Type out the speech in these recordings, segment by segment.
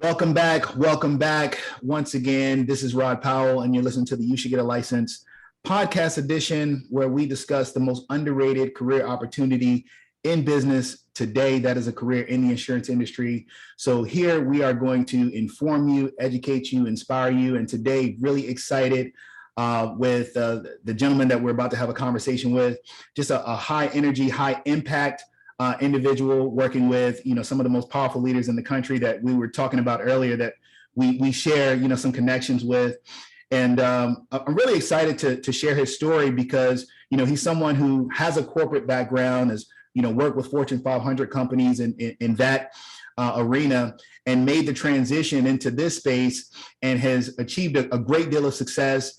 Welcome back. Welcome back. Once again, this is Rod Powell, and you're listening to the You Should Get a License podcast edition, where we discuss the most underrated career opportunity in business today. That is a career in the insurance industry. So here we are going to inform you, educate you, inspire you. And today, really excited with the gentleman that we're about to have a conversation with. Just a high energy, high impact individual working with, some of the most powerful leaders in the country that we were talking about earlier that we share, some connections with. And I'm really excited to share his story because, he's someone who has a corporate background, has, worked with Fortune 500 companies in that arena, and made the transition into this space and has achieved a great deal of success.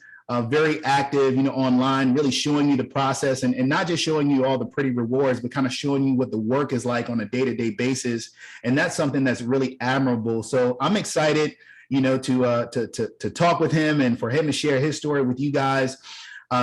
Very active, online, really showing you the process and not just showing you all the pretty rewards, but kind of showing you what the work is like on a day-to-day basis. And that's something that's really admirable. So I'm excited, to talk with him and for him to share his story with you guys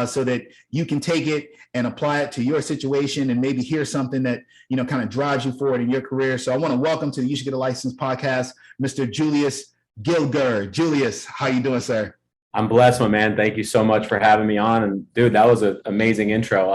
so that you can take it and apply it to your situation and maybe hear something that, kind of drives you forward in your career. So I want to welcome to the You Should Get a License podcast, Mr. Julius Gilgur. Julius, how you doing, sir? I'm blessed, my man. Thank you so much for having me on. And dude, that was an amazing intro.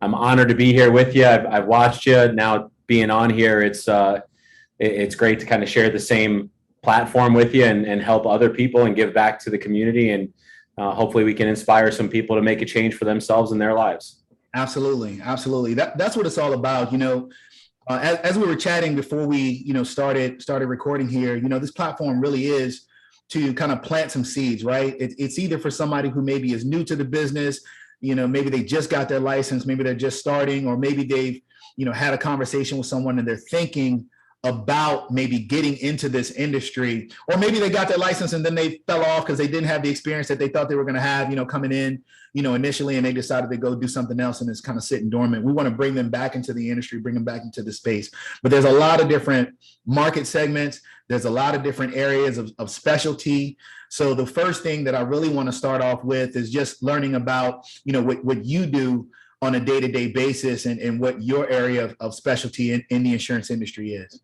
I'm honored to be here with you. I've watched you now being on here. It's great to kind of share the same platform with you and help other people and give back to the community. And hopefully we can inspire some people to make a change for themselves in their lives. Absolutely. Absolutely. That's what it's all about. As we were chatting before we, started recording here, this platform really is to kind of plant some seeds, right? It's either for somebody who maybe is new to the business, maybe they just got their license, maybe they're just starting, or maybe they've, had a conversation with someone and they're thinking about maybe getting into this industry, or maybe they got their license and then they fell off because they didn't have the experience that they thought they were going to have, coming in, initially, and they decided to go do something else and it's kind of sitting dormant. We want to bring them back into the industry, bring them back into the space. But there's a lot of different market segments. There's a lot of different areas of specialty. So the first thing that I really want to start off with is just learning about, what you do on a day-to-day basis and what your area of specialty in the insurance industry is.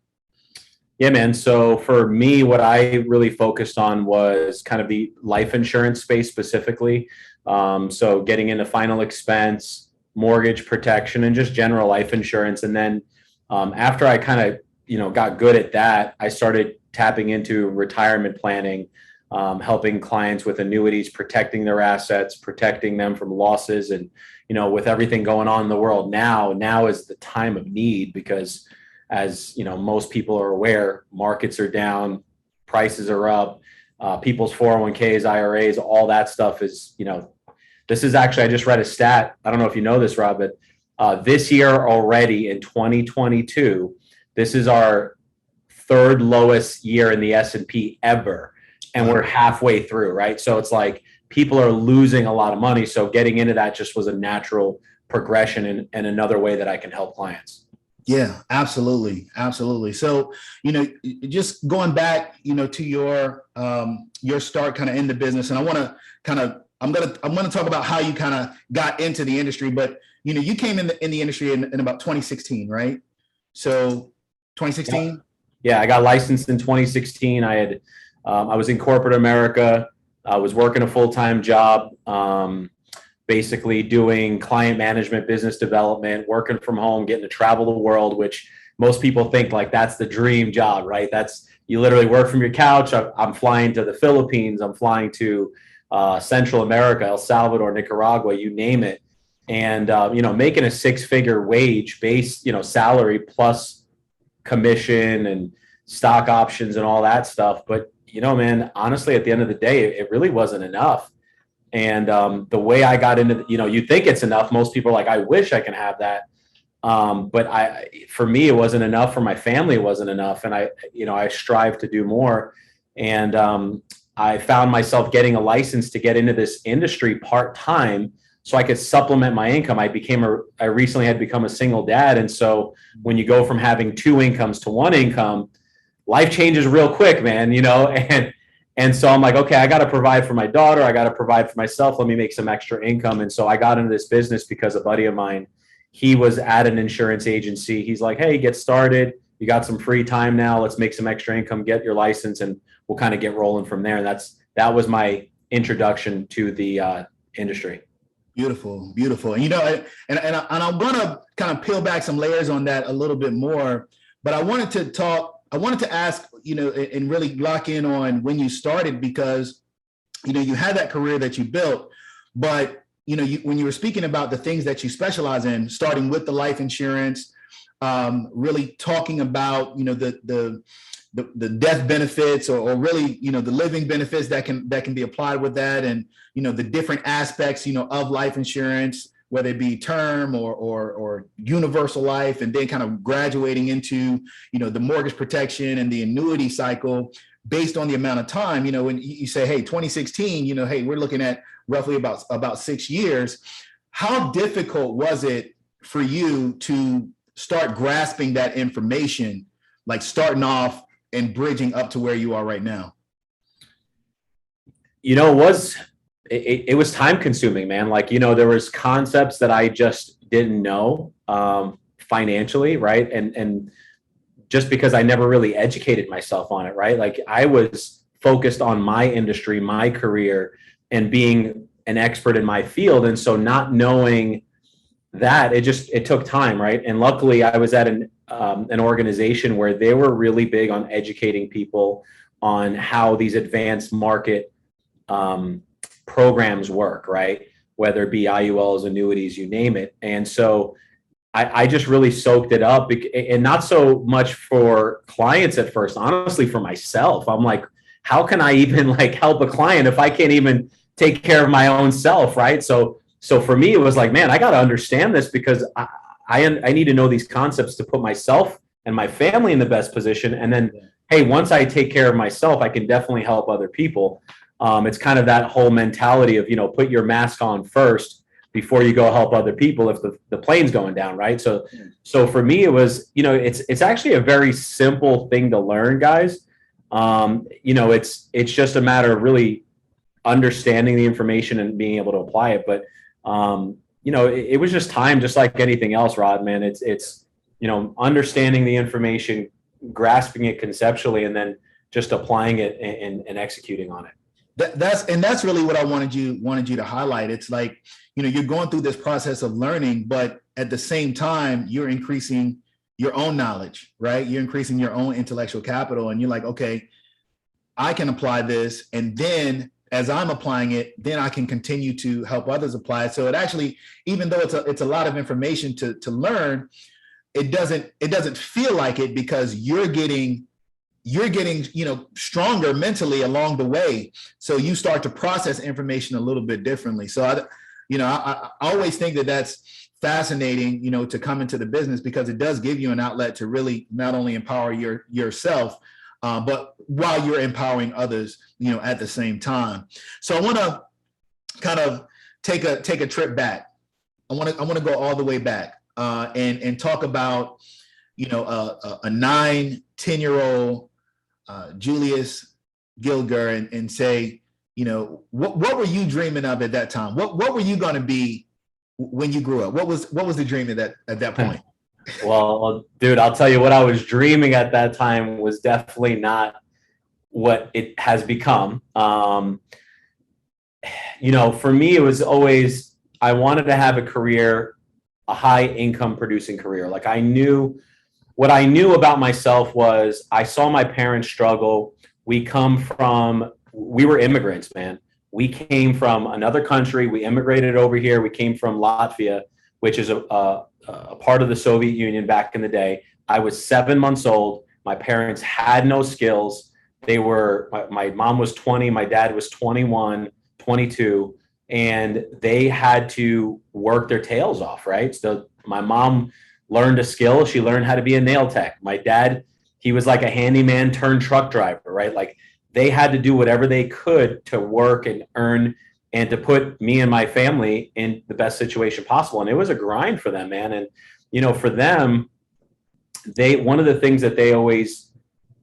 Yeah, man. So for me, what I really focused on was kind of the life insurance space specifically. So getting into final expense, mortgage protection, and just general life insurance. And then after I kind of, got good at that, I started tapping into retirement planning, helping clients with annuities, protecting their assets, protecting them from losses. And, with everything going on in the world now is the time of need because as most people are aware, markets are down, prices are up, people's 401ks, IRAs, all that stuff is, this is actually, I just read a stat. I don't know if you know this, Rob, but this year already in 2022, this is our third lowest year in the S&P ever. And we're halfway through, right? So it's like people are losing a lot of money. So getting into that just was a natural progression and another way that I can help clients. Yeah, absolutely. Absolutely. So, just going back, to your start kind of in the business. And I want to I'm going to talk about how you kind of got into the industry, but, you came in the industry in about 2016, right? So 2016. Yeah. I got licensed in 2016. I was in corporate America. I was working a full-time job. Basically doing client management, business development, working from home, getting to travel the world, which most people think like that's the dream job, right? That's you literally work from your couch. I'm flying to the Philippines. I'm flying to Central America, El Salvador, Nicaragua, you name it. And, making a six-figure wage base, salary plus commission and stock options and all that stuff. But, man, honestly, at the end of the day, it really wasn't enough. And the way I got into, you think it's enough. Most people are like, I wish I can have that. But for me, it wasn't enough. For my family, it wasn't enough. And I strive to do more. And I found myself getting a license to get into this industry part-time so I could supplement my income. I recently had become a single dad. And so when you go from having two incomes to one income, life changes real quick, man, And so I'm like, okay, I got to provide for my daughter. I got to provide for myself. Let me make some extra income. And so I got into this business because a buddy of mine, he was at an insurance agency. He's like, hey, get started. you got some free time now. Let's make some extra income, get your license, and we'll kind of get rolling from there. And that was my introduction to the industry. Beautiful, beautiful. And I'm gonna kind of peel back some layers on that a little bit more, but I wanted to ask, and really lock in on when you started, because you had that career that you built, but when you were speaking about the things that you specialize in, starting with the life insurance, really talking about the death benefits, or really the living benefits that can be applied with that, and the different aspects of life insurance, whether it be term or universal life, and then kind of graduating into the mortgage protection and the annuity cycle based on the amount of time. When you say, hey, 2016, hey, we're looking at roughly about 6 years. How difficult was it for you to start grasping that information, like starting off and bridging up to where you are right now? It was time consuming, man. There was concepts that I just didn't know financially, right? And just because I never really educated myself on it, right? I was focused on my industry, my career, and being an expert in my field. And so not knowing that, it took time, right? And luckily I was at an organization where they were really big on educating people on how these advanced market programs work, right? Whether it be IULs, annuities, you name it. And so I just really soaked it up, and not so much for clients at first, honestly, for myself. I'm like, how can I even help a client if I can't even take care of my own self, right? So for me, it was like, man, I got to understand this, because I need to know these concepts to put myself and my family in the best position. And then, hey, once I take care of myself, I can definitely help other people. It's kind of that whole mentality of, put your mask on first before you go help other people if the plane's going down, right? So for me, it was, it's actually a very simple thing to learn, guys. It's just a matter of really understanding the information and being able to apply it. But it was just time, just like anything else, Rod, man. It's understanding the information, grasping it conceptually, and then just applying it and executing on it. That's really what I wanted you to highlight. It's like, you're going through this process of learning, but at the same time, you're increasing your own knowledge, right? You're increasing your own intellectual capital, and you're like, okay, I can apply this. And then as I'm applying it, then I can continue to help others apply it. So it actually, even though it's a lot of information to learn, it doesn't feel like it, because you're getting stronger mentally along the way. So you start to process information a little bit differently. So I always think that that's fascinating, to come into the business, because it does give you an outlet to really not only empower yourself, but while you're empowering others, at the same time. So I want to kind of take a trip back. I want to go all the way back and talk about, a 9-10-year-old Julius Gilgur, and say, what were you dreaming of at that time? What were you going to be when you grew up? What was the dream at that point? Well, dude, I'll tell you, what I was dreaming at that time was definitely not what it has become. For me, it was always, I wanted to have a career, a high income producing career. What I knew about myself was, I saw my parents struggle. We were immigrants, man. We came from another country. We immigrated over here. We came from Latvia, which is a part of the Soviet Union back in the day. I was 7 months old. My parents had no skills. My mom was 20. My dad was 21, 22. And they had to work their tails off, right? So my mom learned a skill. She learned how to be a nail tech. My dad, he was like a handyman turned truck driver, right? They had to do whatever they could to work and earn and to put me and my family in the best situation possible. And it was a grind for them, man. And, for them, one of the things that they always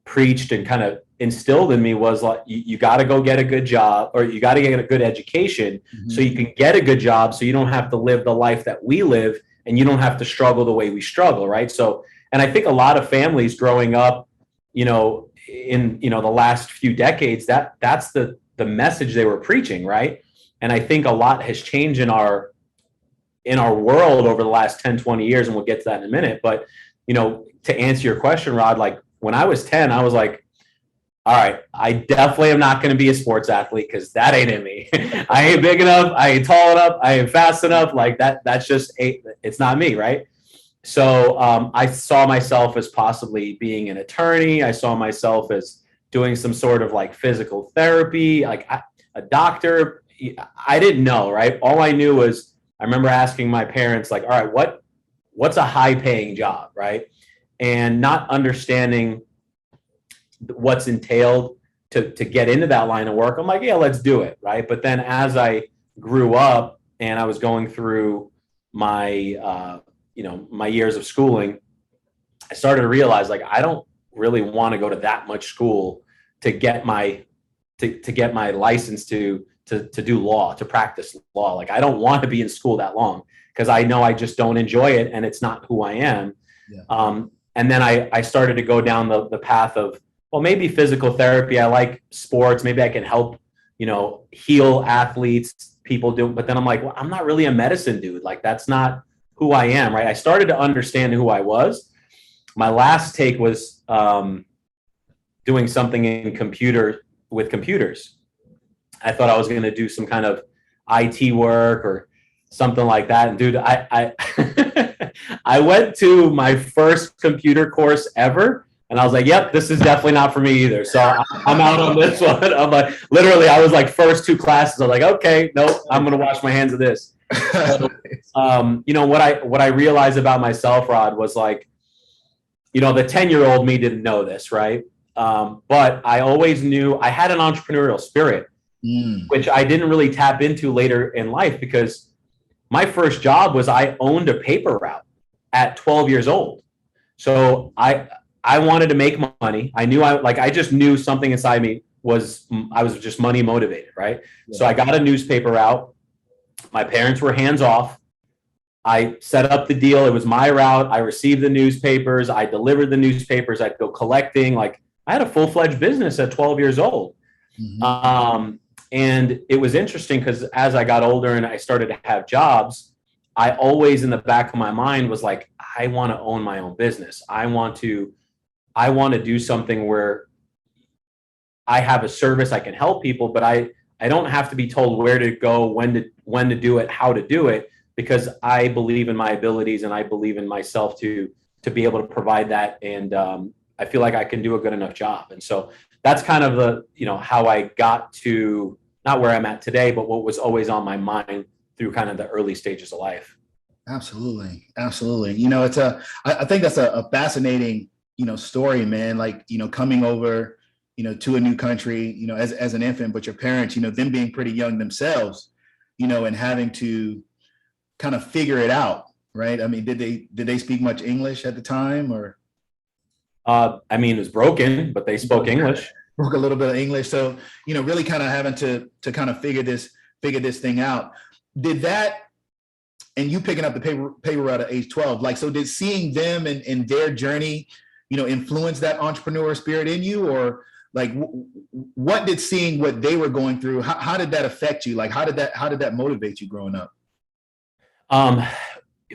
preached and kind of instilled in me was you got to go get a good job, or you got to get a good education, so you can get a good job, so you don't have to live the life that we live, and you don't have to struggle the way we struggle, right? So And I think a lot of families growing up, in, the last few decades, that's the message they were preaching. Right. And I think a lot has changed in our world over the last 10, 20 years. And we'll get to that in a minute. But, to answer your question, Rod, like when I was 10, I was like, all right, I definitely am not going to be a sports athlete because that ain't in me. I ain't big enough. I ain't tall enough. I ain't fast enough. Like that's just, it's not me. Right. So I saw myself as possibly being an attorney. I saw myself as doing some sort of like physical therapy, like a doctor. I didn't know, right? All I knew was I remember asking my parents, like, all right, what's a high paying job, right? And not understanding what's entailed to get into that line of work. I'm like, yeah, let's do it, right? But then as I grew up and I was going through my my years of schooling, I started to realize like I don't really want to go to that much school to get my get my license to do law, to practice law. Like I don't want to be in school that long because I know I just don't enjoy it and it's not who I am. Yeah. And then I started to go down the path of, well, maybe physical therapy. I like sports. Maybe I can help, heal athletes, people do. But then I'm like, well, I'm not really a medicine dude. Like that's not who I am, right? I started to understand who I was. My last take was doing something with computers. I thought I was going to do some kind of IT work or something like that. And dude, I I went to my first computer course ever, and I was like, yep, this is definitely not for me either. So I'm out on this one. I'm like, literally, I was like first two classes. I'm like, okay, nope, I'm going to wash my hands of this. So, what I realized about myself, Rod, was like, the 10-year-old me didn't know this, right? But I always knew I had an entrepreneurial spirit, which I didn't really tap into later in life because my first job was I owned a paper route at 12 years old. So I wanted to make money. I just knew something inside me I was just money motivated, right? Yeah. So I got a newspaper route. My parents were hands off. I set up the deal. It was my route. I received the newspapers. I delivered the newspapers. I'd go collecting. Like I had a full-fledged business at 12 years old. Mm-hmm. And it was interesting because as I got older and I started to have jobs, I always in the back of my mind was like, I want to own my own business. I want to do something where I have a service, I can help people, but I don't have to be told where to go, when to do it, how to do it, because I believe in my abilities and I believe in myself to be able to provide that. And I feel like I can do a good enough job. And so that's kind of the, how I got to not where I'm at today, but what was always on my mind through kind of the early stages of life. Absolutely. Absolutely. I think that's a fascinating, story, man, like, coming over, to a new country, as an infant, but your parents, them being pretty young themselves, and having to kind of figure it out. Right. I mean, did they speak much English at the time or? It was broken, but they spoke English. Broke a little bit of English. So, really kind of having to kind of figure this thing out. Did that, and you picking up the paper route at age 12, like, so did seeing them and their journey, influence that entrepreneur spirit in you, or like, what did seeing what they were going through, how did that affect you? Like, how did that motivate you growing up?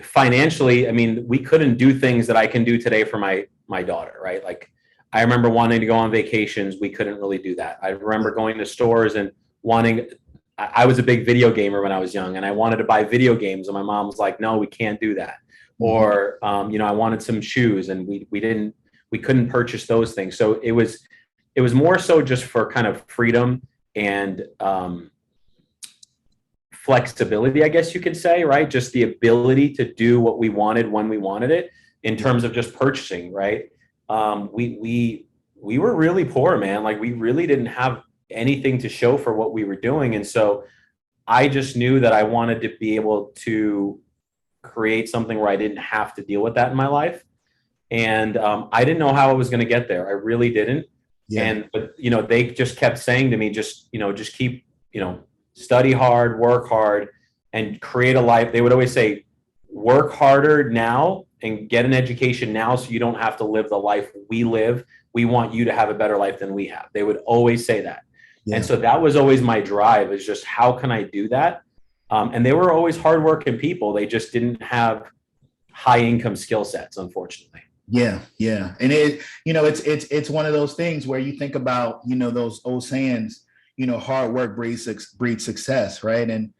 Financially, we couldn't do things that I can do today for my daughter, right? Like I remember wanting to go on vacations. We couldn't really do that. I remember going to stores and I was a big video gamer when I was young and I wanted to buy video games and my mom was like, no, we can't do that. Mm-hmm. Or, I wanted some shoes and we couldn't purchase those things. So it was more so just for kind of freedom and, flexibility, I guess you could say, right? Just the ability to do what we wanted when we wanted it in terms of just purchasing, right? We were really poor, man. Like we really didn't have anything to show for what we were doing. And so I just knew that I wanted to be able to create something where I didn't have to deal with that in my life. And I didn't know how I was going to get there. I really didn't. Yeah. But they just kept saying to me, just keep, study hard, work hard, and create a life. They would always say, work harder now and get an education now so you don't have to live the life we live. We want you to have a better life than we have. They would always say that. Yeah. And so that was always my drive, is just how can I do that? And they were always hardworking people. They just didn't have high income skill sets, unfortunately. Yeah. Yeah. And it's one of those things where you think about, those old sayings, hard work breeds success. Right. And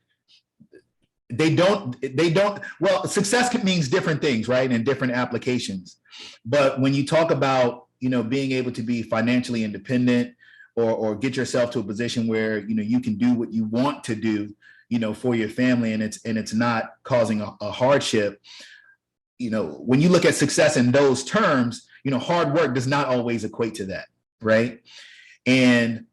well, success means different things, right? And different applications. But when you talk about, being able to be financially independent or get yourself to a position where, you can do what you want to do, for your family, and it's not causing a hardship. When you look at success in those terms, hard work does not always equate to that. Right. And,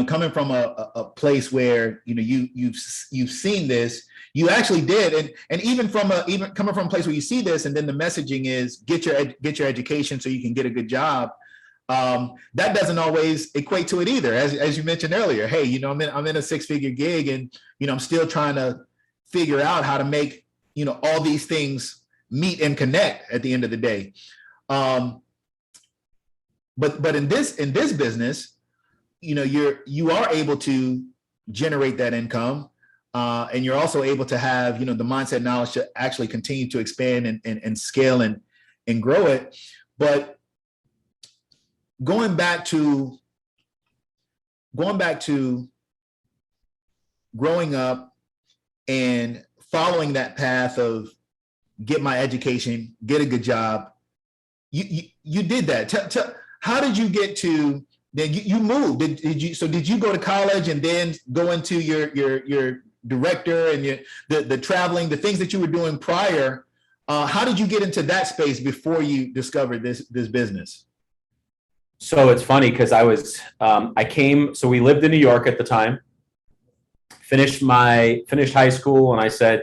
coming from a place where, you've seen this, you actually did. And even coming from a place where you see this, and then the messaging is get your education so you can get a good job. That doesn't always equate to it either. As you mentioned earlier, hey, I'm in a 6-figure gig, and, I'm still trying to figure out how to make, all these things meet and connect at the end of the day. But in this business, you are able to generate that income, and you're also able to have, the mindset knowledge to actually continue to expand and scale and grow it. But going back to growing up and following that path of get my education, get a good job, you did that. How did you get to? Then you moved. Did you go to college and then go into your director and the traveling, the things that you were doing prior? How did you get into that space before you discovered this business? So it's funny because so we lived in New York at the time, finished high school, and I said,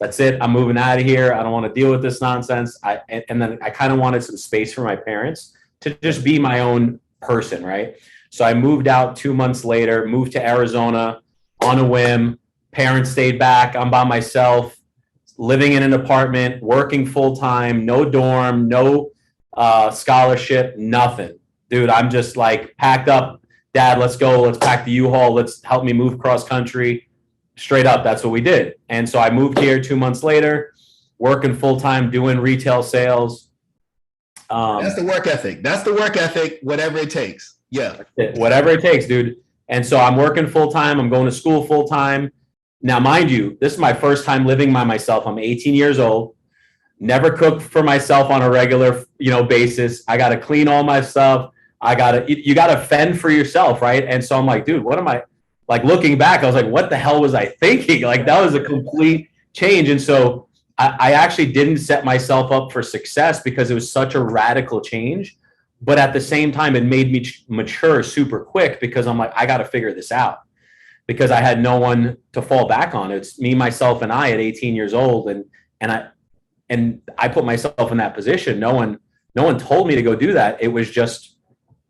that's it, I'm moving out of here. I don't want to deal with this nonsense. And then I kind of wanted some space for my parents to just be my own person, right? So I moved out 2 months later, moved to Arizona on a whim. Parents stayed back. I'm by myself, living in an apartment, working full time, no dorm, no scholarship, nothing. Dude, I'm just like, packed up. Dad, let's go. Let's pack the U-Haul. Let's help me move cross country. Straight up, that's what we did. And so I moved here 2 months later, working full time, doing retail sales. That's the work ethic. Whatever it takes. Yeah. Whatever it takes, dude. And so I'm working full time. I'm going to school full time. Now, mind you, this is my first time living by myself. I'm 18 years old. Never cooked for myself on a regular, basis. I got to clean all my stuff. You got to fend for yourself, right? And so I'm like, dude, what am I, like, looking back, I was like, what the hell was I thinking? Like, that was a complete change. And so I actually didn't set myself up for success because it was such a radical change. But at the same time, it made me mature super quick because I'm like, I got to figure this out, because I had no one to fall back on. It's me, myself, and I at 18 years old. And I put myself in that position. No one told me to go do that. It was just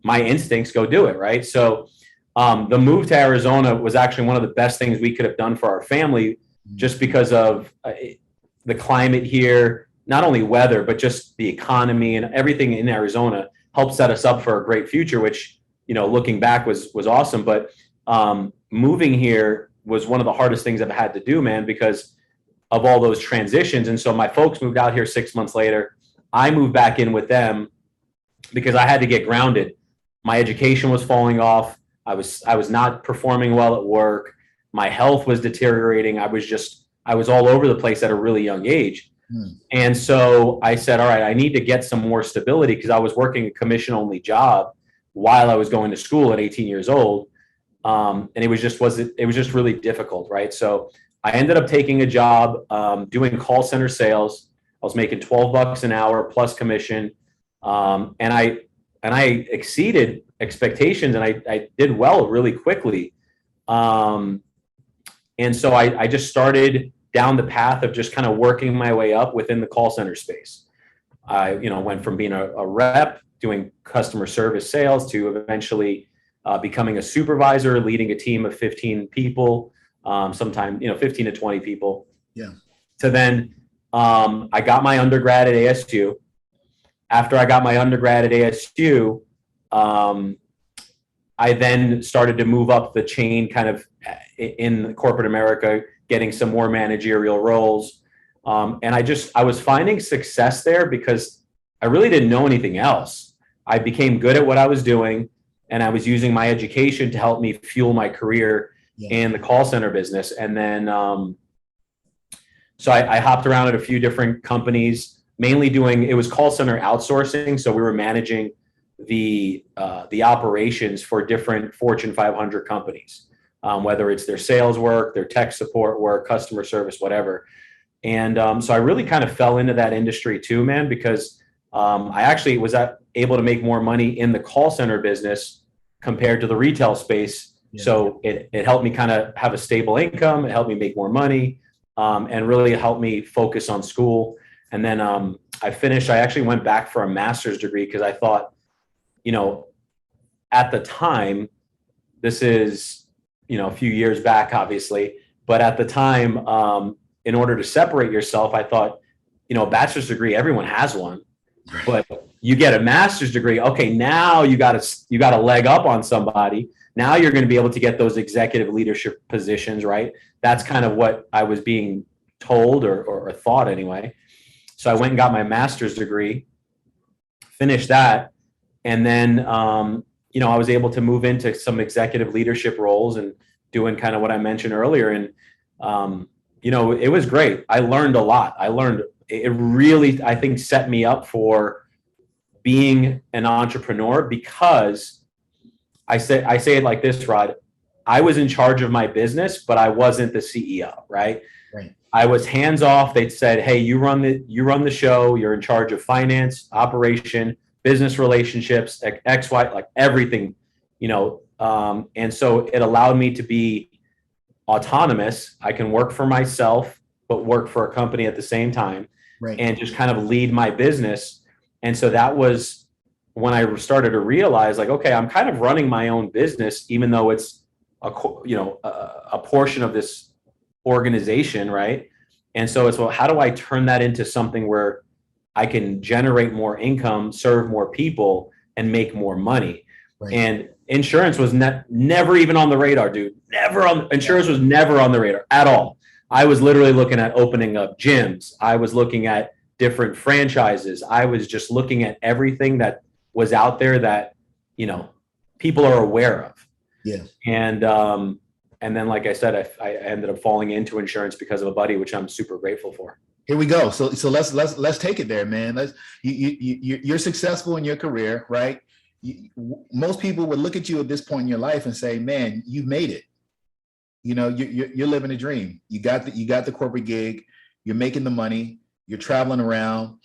my instincts, go do it. Right. So the move to Arizona was actually one of the best things we could have done for our family, just because of the climate here, not only weather, but just the economy and everything in Arizona helped set us up for a great future, which, looking back was awesome. But moving here was one of the hardest things I've had to do, man, because of all those transitions. And so my folks moved out here 6 months later. I moved back in with them because I had to get grounded. My education was falling off. I was not performing well at work. My health was deteriorating. I was all over the place at a really young age. And so I said, all right, I need to get some more stability, because I was working a commission only job while I was going to school at 18 years old. And it was just really difficult. Right. So I ended up taking a job doing call center sales. I was making $12 an hour plus commission. And I exceeded expectations, and I did well really quickly. And so I just started down the path of just kind of working my way up within the call center space. I, went from being a rep, doing customer service sales, to eventually becoming a supervisor, leading a team of 15 people, sometimes, 15 to 20 people. Yeah. To then I got my undergrad at ASU. After I got my undergrad at ASU, I then started to move up the chain kind of in corporate America, getting some more managerial roles. And I was finding success there because I really didn't know anything else. I became good at what I was doing, and I was using my education to help me fuel my career in the call center business. And then, so I hopped around at a few different companies, mainly it was call center outsourcing. So we were managing the operations for different Fortune 500 companies, whether it's their sales work, their tech support work, customer service, whatever. And so I really kind of fell into that industry too, man, because I actually was able to make more money in the call center business compared to the retail space. Yeah. So it helped me kind of have a stable income. It helped me make more money, and really helped me focus on school. And then I actually went back for a master's degree because I thought, at the time, this is, a few years back, obviously, but at the time, in order to separate yourself, I thought, a bachelor's degree, everyone has one, but you get a master's degree. Okay, now you got a leg up on somebody. Now you're going to be able to get those executive leadership positions, right? That's kind of what I was being told or thought anyway. So I went and got my master's degree, finished that. And then, I was able to move into some executive leadership roles and doing kind of what I mentioned earlier. And, it was great. I learned a lot. It really, I think, set me up for being an entrepreneur because I say it like this, Rod. I was in charge of my business, but I wasn't the CEO, right? Right. I was hands off. They said, "Hey, you run the show. You're in charge of finance, operation, business relationships, X, Y, like everything, and so it allowed me to be autonomous. I can work for myself, but work for a company at the same time, right, and just kind of lead my business. And so that was when I started to realize, like, okay, I'm kind of running my own business, even though it's a portion of this organization, right? And so it's, well, how do I turn that into something where I can generate more income, serve more people, and make more money? Right. And insurance was never even on the radar, dude. Insurance was never on the radar at all. I was literally looking at opening up gyms. I was looking at different franchises. I was just looking at everything that was out there that, people are aware of. Yeah. And then, like I said, I ended up falling into insurance because of a buddy, which I'm super grateful for. Here we go. So let's take it there, man. You're successful in your career, right? Most people would look at you at this point in your life and say, "Man, you've made it. You're living a dream. You got the corporate gig. You're making the money. You're traveling around."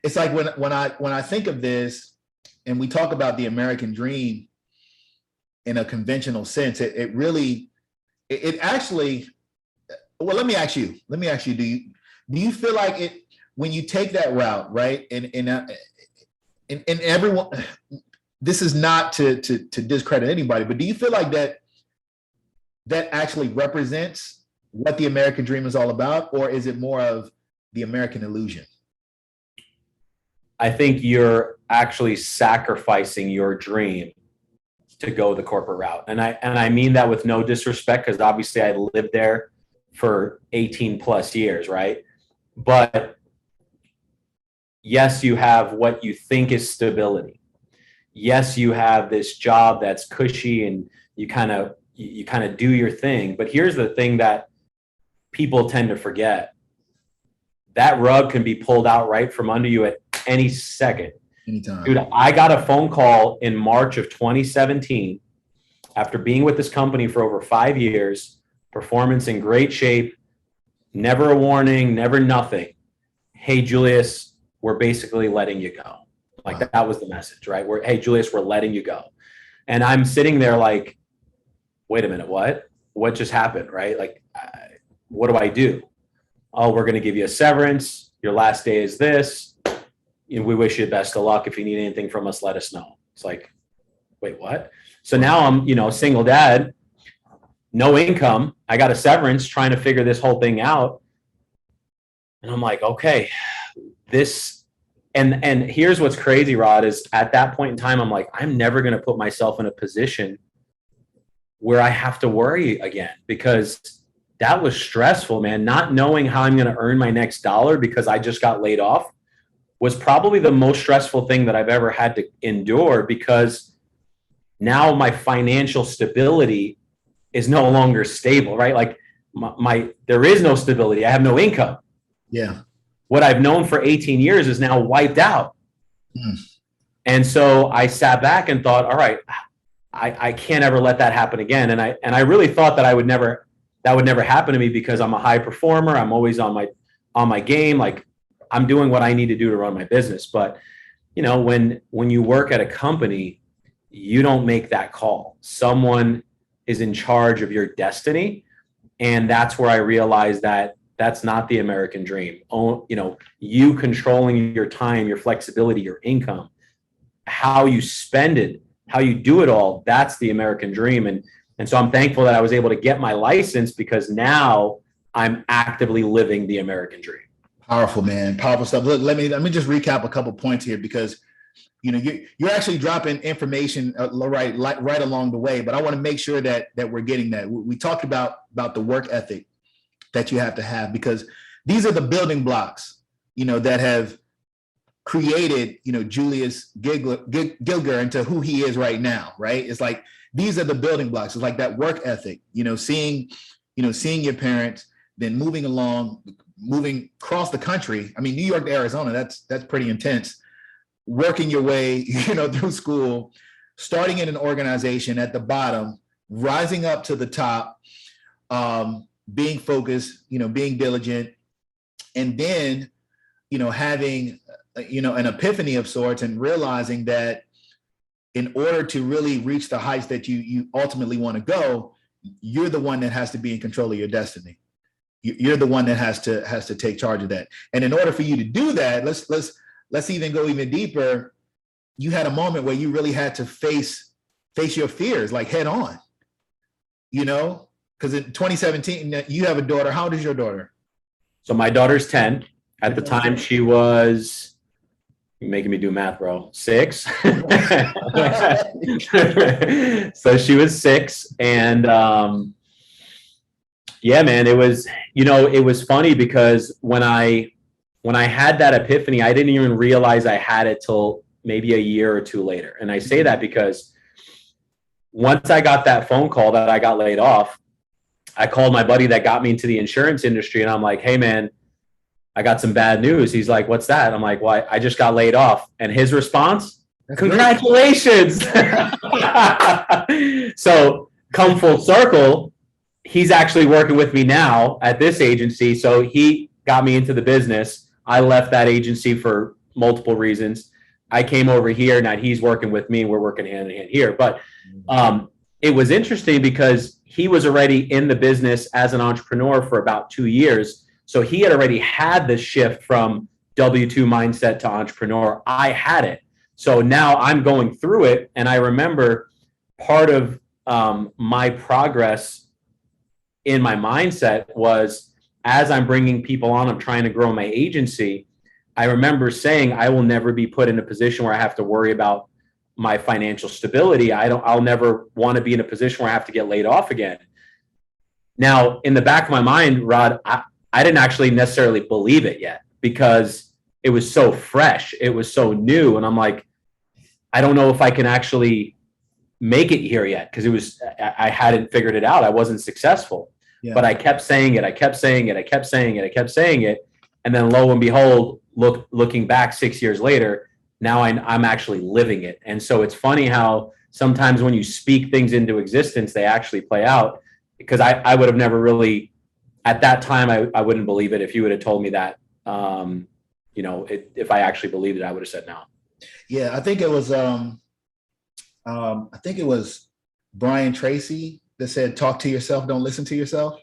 It's like when I think of this, and we talk about the American dream in a conventional sense, it actually. Well, let me ask you. Do you feel like it when you take that route, right? And everyone, this is not to discredit anybody, but do you feel like that actually represents what the American dream is all about, or is it more of the American illusion? I think you're actually sacrificing your dream to go the corporate route, and I mean that with no disrespect, because obviously I lived there for 18 plus years, right? But yes, you have what you think is stability. Yes, you have this job that's cushy and you kind of do your thing. But here's the thing that people tend to forget. That rug can be pulled out right from under you at any second. Anytime. Dude, I got a phone call in March of 2017 after being with this company for over 5 years, performance in great shape, never a warning, never nothing. "Hey, Julius, we're basically letting you go." Like, wow. That was the message, right? "Hey, Julius, we're letting you go." And I'm sitting there like, wait a minute, what? What just happened, right? Like, what do I do? "Oh, we're going to give you a severance. Your last day is this. We wish you the best of luck. If you need anything from us, let us know." It's like, wait, what? So now I'm, a single dad, no income. I got a severance, trying to figure this whole thing out. And I'm like, okay, this, and here's what's crazy, Rod, is at that point in time, I'm like, I'm never going to put myself in a position where I have to worry again, because that was stressful, man. Not knowing how I'm going to earn my next dollar because I just got laid off was probably the most stressful thing that I've ever had to endure, because now my financial stability is no longer stable, right? Like there is no stability. I have no income. Yeah. What I've known for 18 years is now wiped out. Mm. And so I sat back and thought, all right, I can't ever let that happen again. And I really thought that that would never happen to me, because I'm a high performer. I'm always on my game. Like, I'm doing what I need to do to run my business. But, you know, when you work at a company, you don't make that call. Someone is in charge of your destiny. And that's where I realized that that's not the American dream. Oh, you know, you controlling your time, your flexibility, your income, how you spend it, how you do it all, that's the American dream. And so I'm thankful that I was able to get my license, because now I'm actively living the American dream. Powerful, man. Powerful stuff. Look, let me just recap a couple points here, because you know you're actually dropping information right along the way. But I want to make sure that we're getting that. We talked about the work ethic that you have to have, because these are the building blocks, you know, that have created, you know, Julius Gilgur into who he is right now, right? It's like these are the building blocks. It's like that work ethic, you know, seeing your parents, then moving across the country. I mean, New York to Arizona, that's pretty intense. Working your way, you know, through school, starting in an organization at the bottom, rising up to the top, being focused, you know, being diligent, and then, you know, having, you know, an epiphany of sorts, and realizing that in order to really reach the heights that you ultimately want to go, you're the one that has to be in control of your destiny. You're the one that has to take charge of that. And in order for you to do that, let's even go even deeper. You had a moment where you really had to face your fears, like head on, you know, because in 2017, you have a daughter. How old is your daughter? So my daughter's 10. At the time, she was, you're making me do math, bro, 6. So she was 6. And yeah, man, it was, you know, it was funny, because when I had that epiphany, I didn't even realize I had it till maybe a year or two later. And I say that because once I got that phone call that I got laid off, I called my buddy that got me into the insurance industry, and I'm like, hey, man, I got some bad news. He's like, what's that? I'm like, well, I just got laid off. And his response, congratulations. So come full circle, he's actually working with me now at this agency. So he got me into the business. I left that agency for multiple reasons. I came over here. Now he's working with me. We're working hand in hand here. But it was interesting, because he was already in the business as an entrepreneur for about 2 years. So he had already had the shift from W-2 mindset to entrepreneur. I had it. So now I'm going through it. And I remember part of my progress in my mindset was, as I'm bringing people on, I'm trying to grow my agency. I remember saying, I will never be put in a position where I have to worry about my financial stability. I'll never want to be in a position where I have to get laid off again. Now, in the back of my mind, Rod, I didn't actually necessarily believe it yet, because it was so fresh. It was so new. And I'm like, I don't know if I can actually make it here yet, because I hadn't figured it out. I wasn't successful. Yeah. But I kept saying it. I kept saying it. I kept saying it. I kept saying it. And then lo and behold, looking back 6 years later, now I'm actually living it. And so it's funny how sometimes when you speak things into existence, they actually play out. Because I would have never really, at that time, I wouldn't believe it. If you would have told me that, you know, if I actually believed it, I would have said no. Yeah, I think it was Brian Tracy that said, talk to yourself, don't listen to yourself.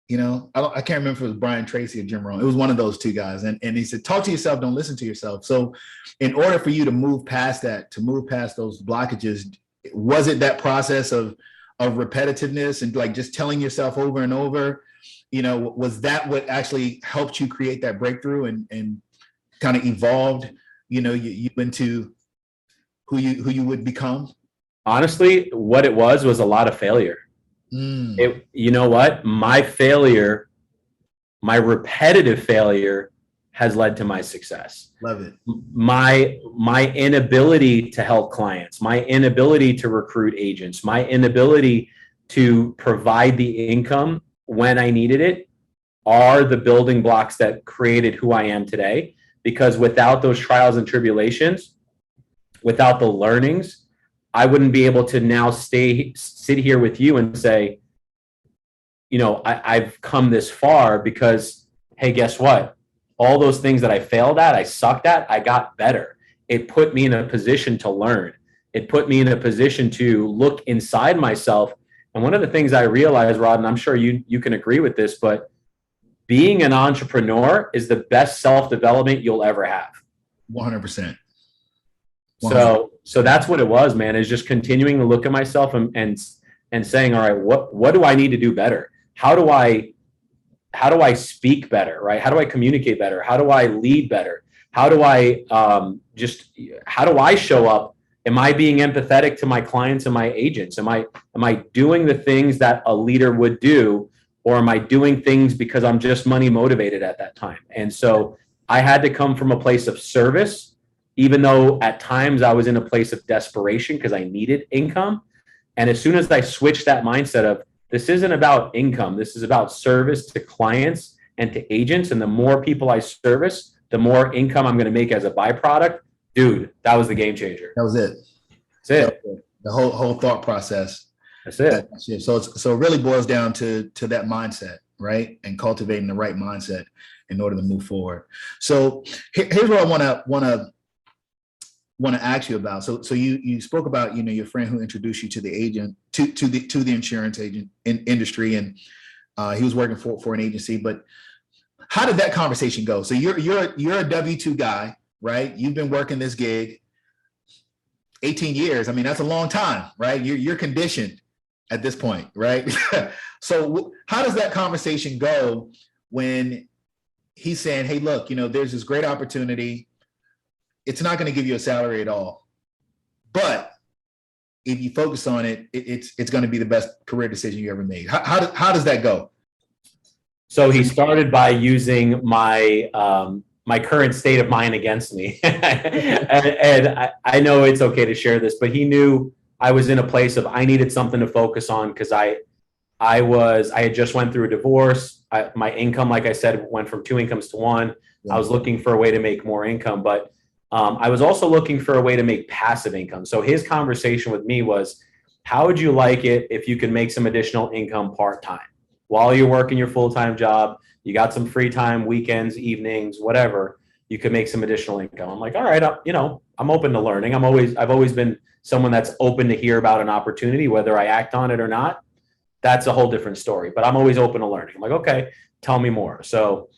You know, I can't remember if it was Brian Tracy or Jim Rohn. It was one of those two guys. And he said, talk to yourself, don't listen to yourself. So in order for you to move past that, to move past those blockages, was it that process of repetitiveness and like just telling yourself over and over? was that what actually helped you create that breakthrough and kind of evolved, you into who you would become? Honestly, what it was a lot of failure. You know what? My failure, my repetitive failure has led to my success. Love it. My inability to help clients, my inability to recruit agents, my inability to provide the income when I needed it are the building blocks that created who I am today. Because without those trials and tribulations, without the learnings, I wouldn't be able to now sit here with you and say, I've come this far because, hey, guess what? All those things that I failed at, I sucked at, I got better. It put me in a position to learn. It put me in a position to look inside myself. And one of the things I realized, Rod, and I'm sure you can agree with this, but being an entrepreneur is the best self-development you'll ever have. 100%. So that's what it was, man, is just continuing to look at myself and saying, all right, what do I need to do better? How do I speak better, right? How do I communicate better? How do I lead better? How do I show up? Am I being empathetic to my clients and my agents? Am I doing the things that a leader would do, or am I doing things because I'm just money motivated at that time? And so I had to come from a place of service, even though at times I was in a place of desperation because I needed income. And as soon as I switched that mindset of, this isn't about income, this is about service to clients and to agents. And the more people I service, the more income I'm going to make as a byproduct. Dude, that was the game changer. That was it. That's it. The whole thought process. That's it. So it really boils down to that mindset, right? And cultivating the right mindset in order to move forward. So here's what I want to ask you about. So you spoke about, your friend who introduced you to the agent, to the insurance agent industry, and he was working for an agency. But how did that conversation go? So you're a W-2 guy, right? You've been working this gig 18 years. I mean, that's a long time, right? You're conditioned at this point, right? So how does that conversation go when he's saying, hey, look, there's this great opportunity. It's not going to give you a salary at all, but if you focus on it, it's going to be the best career decision you ever made. How does that go? So he started by using my current state of mind against me, and I know it's okay to share this, but he knew I was in a place of I needed something to focus on because I had just went through a divorce. My income, like I said, went from 2 incomes to 1. Yeah. I was looking for a way to make more income, but I was also looking for a way to make passive income. So his conversation with me was, how would you like it if you could make some additional income part-time while you're working your full-time job? You got some free time, weekends, evenings, whatever, you could make some additional income. I'm like, all right, I'm open to learning. I've always been someone that's open to hear about an opportunity, whether I act on it or not. That's a whole different story, but I'm always open to learning. I'm like, okay, tell me more. So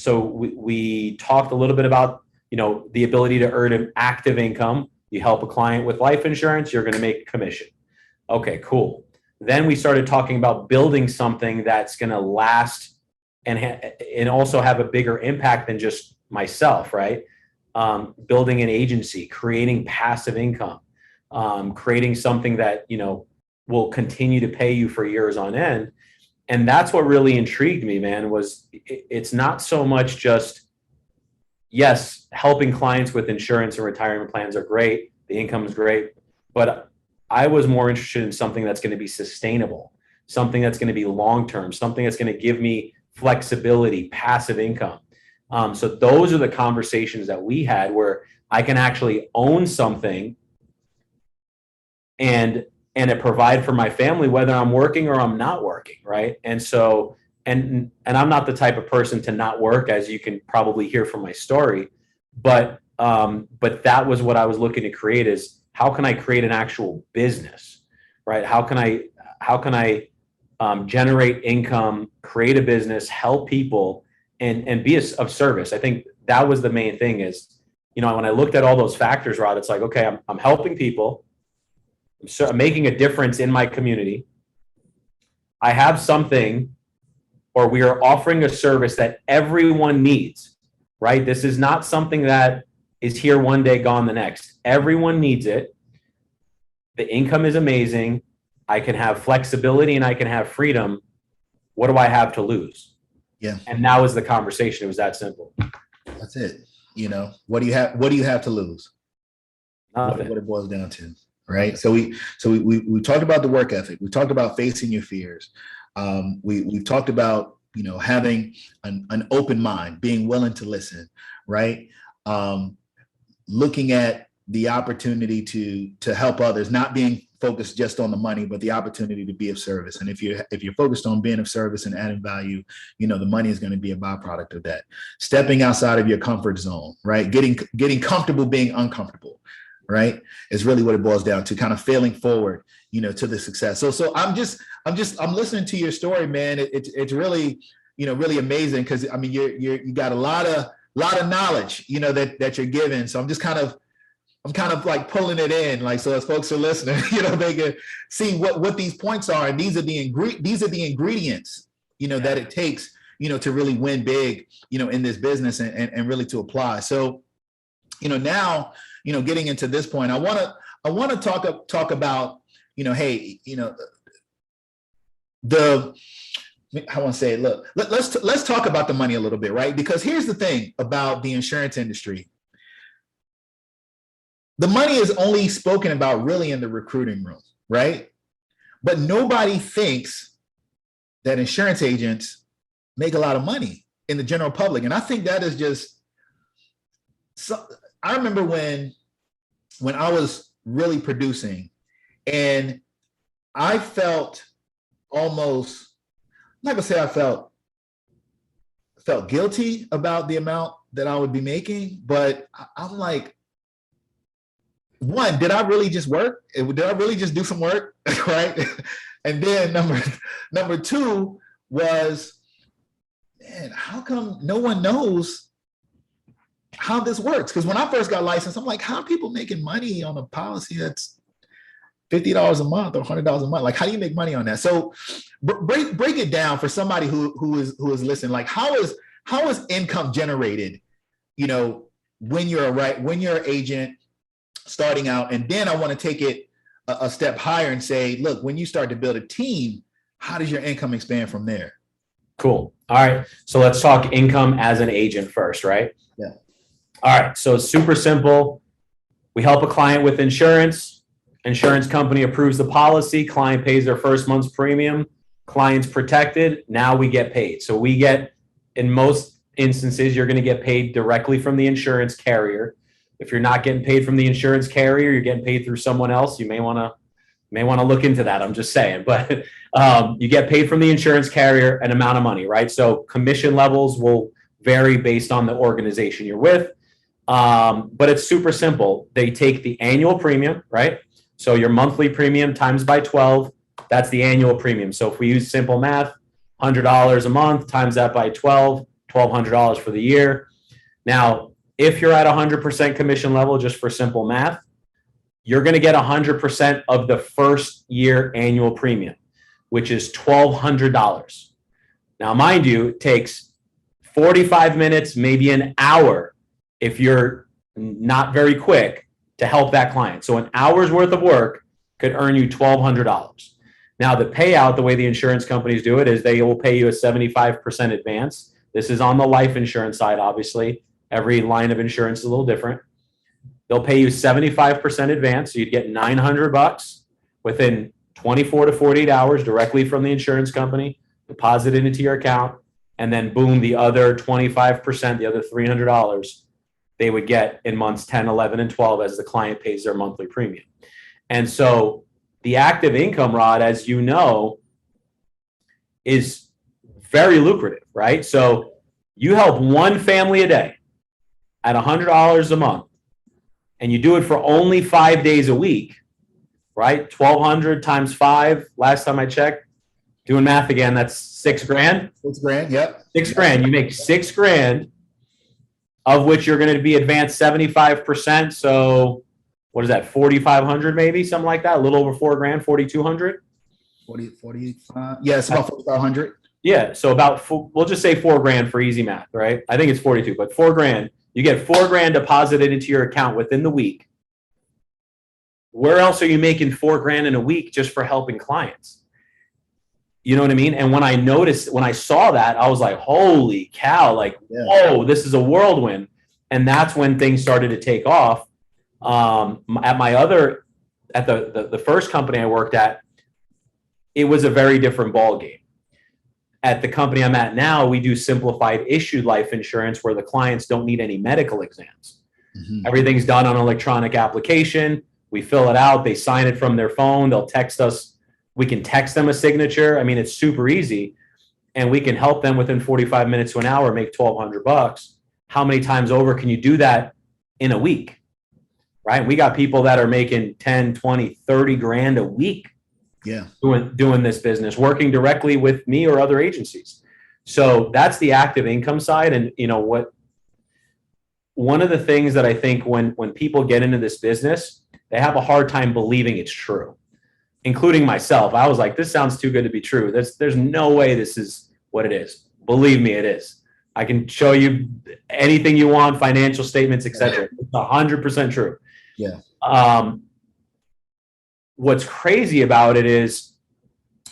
we talked a little bit about, the ability to earn an active income. You help a client with life insurance, you're going to make a commission. Okay, cool. Then we started talking about building something that's going to last and also have a bigger impact than just myself, right? Building an agency, creating passive income, creating something that, will continue to pay you for years on end. And that's what really intrigued me, man, was it's not so much just, yes, helping clients with insurance and retirement plans are great. The income is great. But I was more interested in something that's going to be sustainable, something that's going to be long-term, something that's going to give me flexibility, passive income. So those are the conversations that we had where I can actually own something and it provide for my family, whether I'm working or I'm not working, right? And so, and I'm not the type of person to not work, as you can probably hear from my story, but that was what I was looking to create is, how can I create an actual business, right? How can I generate income, create a business, help people, and be of service? I think that was the main thing is, when I looked at all those factors, Rod, it's like, okay, I'm helping people. I'm making a difference in my community. I have something, or we are offering a service that everyone needs, right? This is not something that is here one day, gone the next. Everyone needs it. The income is amazing. I can have flexibility and I can have freedom. What do I have to lose? Yeah. And that was the conversation. It was that simple. That's it. What do you have to lose? Nothing. What it boils down to, right? So we talked about the work ethic. We talked about facing your fears. We've talked about, having an open mind, being willing to listen, right? Looking at the opportunity to help others, not being focused just on the money, but the opportunity to be of service. And if you're focused on being of service and adding value, the money is going to be a byproduct of that. Stepping outside of your comfort zone, right? Getting comfortable being uncomfortable, right? Is really what it boils down to, kind of failing forward, to the success. So I'm listening to your story, man. It's really, really amazing, because I mean, you got a lot of knowledge, that you're given. So I'm kind of like pulling it in, like, so as folks are listening, they can see what these points are, and these are the ingredients, that it takes, to really win big, in this business and really to apply. So, now, getting into this point, I want to talk about, hey, I want to say, look, let's talk about the money a little bit, right? Because here's the thing about the insurance industry. The money is only spoken about really in the recruiting room, right? But nobody thinks that insurance agents make a lot of money in the general public. And I think that is just, so I remember when I was really producing, and I felt almost, I'm not gonna say I felt guilty about the amount that I would be making, but I'm like, one, did I really just work? Did I really just do some work, right? And then number two was, man, how come no one knows how this works? Because when I first got licensed, I'm like, how are people making money on a policy that's $50 a month or $100 a month? Like, how do you make money on that? So break it down for somebody who is listening. Like, how is income generated, when you're an agent starting out? And then I want to take it a step higher and say, look, when you start to build a team, how does your income expand from there? Cool. All right. So let's talk income as an agent first, right? Yeah. All right. So it's super simple. We help a client with insurance. Insurance company approves the policy. Client pays their first month's premium. Client's protected. Now we get paid. So we get, in most instances, you're going to get paid directly from the insurance carrier. If you're not getting paid from the insurance carrier, you're getting paid through someone else. You may want to look into that. I'm just saying, but you get paid from the insurance carrier an amount of money, right? So commission levels will vary based on the organization you're with, but it's super simple. They take the annual premium, right? So your monthly premium times by 12, that's the annual premium. So if we use simple math, $100 a month times that by 12, $1,200 for the year. Now, if you're at 100% commission level, just for simple math, you're going to get 100% of the first year annual premium, which is $1,200. Now, mind you, it takes 45 minutes, maybe an hour, if you're not very quick, to help that client. So an hour's worth of work could earn you $1,200. Now, the payout, the way the insurance companies do it, is they will pay you a 75% advance. This is on the life insurance side, obviously. Every line of insurance is a little different. They'll pay you 75% advance. So you'd get $900 within 24 to 48 hours directly from the insurance company, deposit it into your account, and then boom, the other 25%, the other $300, they would get in months 10, 11, and 12 as the client pays their monthly premium. And so the active income, Rod, as you know, is very lucrative, right? So you help one family a day at $100 a month, and you do it for only 5 days a week, right? 1,200 times 5. Last time I checked, doing math again, that's $6,000. $6,000, yep. $6,000. You make $6,000, of which you're going to be advanced 75%. So what is that? 4,500, maybe something like that. A little over $4,000, 4,200. 45. Yeah, it's about 4,500. Yeah. So we'll just say $4,000 for easy math, right? I think it's 42, but $4,000, you get $4,000 deposited into your account within the week. Where else are you making $4,000 in a week just for helping clients? You know what I mean? And when I saw that, I was like, holy cow, like, whoa, this is a whirlwind. And that's when things started to take off. At the first company I worked at, it was a very different ball game. At the company I'm at now, we do simplified issued life insurance where the clients don't need any medical exams. Mm-hmm. Everything's done on an electronic application. We fill it out. They sign it from their phone. They'll text us. We can text them a signature. I mean, it's super easy, and we can help them within 45 minutes to an hour make $1,200. How many times over can you do that in a week? Right? We got people that are making 10, 20, 30 grand a week. Yeah. Doing this business, working directly with me or other agencies. So that's the active income side. And you know what? One of the things that I think when people get into this business, they have a hard time believing it's true, including myself. I was like, this sounds too good to be true. There's no way this is what it is. Believe me, it is. I can show you anything you want, financial statements, etc. It's 100% true. Yeah. What's crazy about it is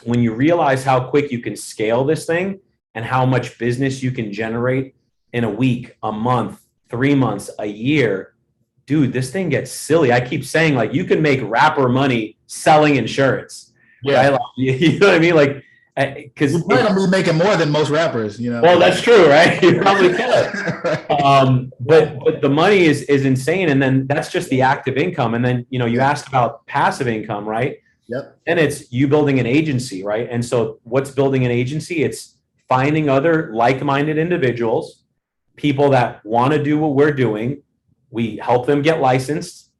when you realize how quick you can scale this thing and how much business you can generate in a week, a month, 3 months, a year, dude, this thing gets silly. I keep saying, like, you can make rapper money selling insurance. Yeah. Right? Like, you know what I mean? Like, because you're probably making more than most rappers, you know. Well, that's true, right? You probably can. But the money is insane, and then that's just the active income. And then, you know, you asked about passive income, right? Yep. And it's you building an agency, right? And so what's building an agency? It's finding other like-minded individuals, people that want to do what we're doing. We help them get licensed,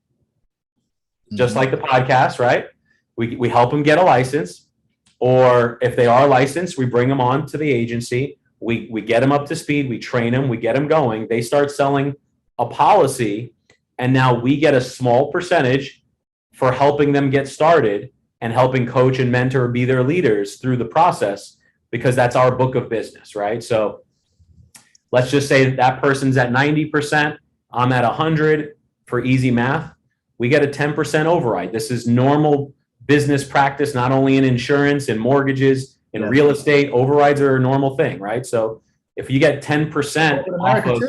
just like the podcast, right? We help them get a license. Or if they are licensed, we bring them on to the agency. We get them up to speed. We train them. We get them going. They start selling a policy. And now we get a small percentage for helping them get started and helping coach and mentor, be their leaders through the process, because that's our book of business, right? So let's just say that person's at 90%. I'm at 100 for easy math. We get a 10% override. This is normal business practice, not only in insurance and mortgages and real estate. Overrides are a normal thing, right? So if you get 10% off of,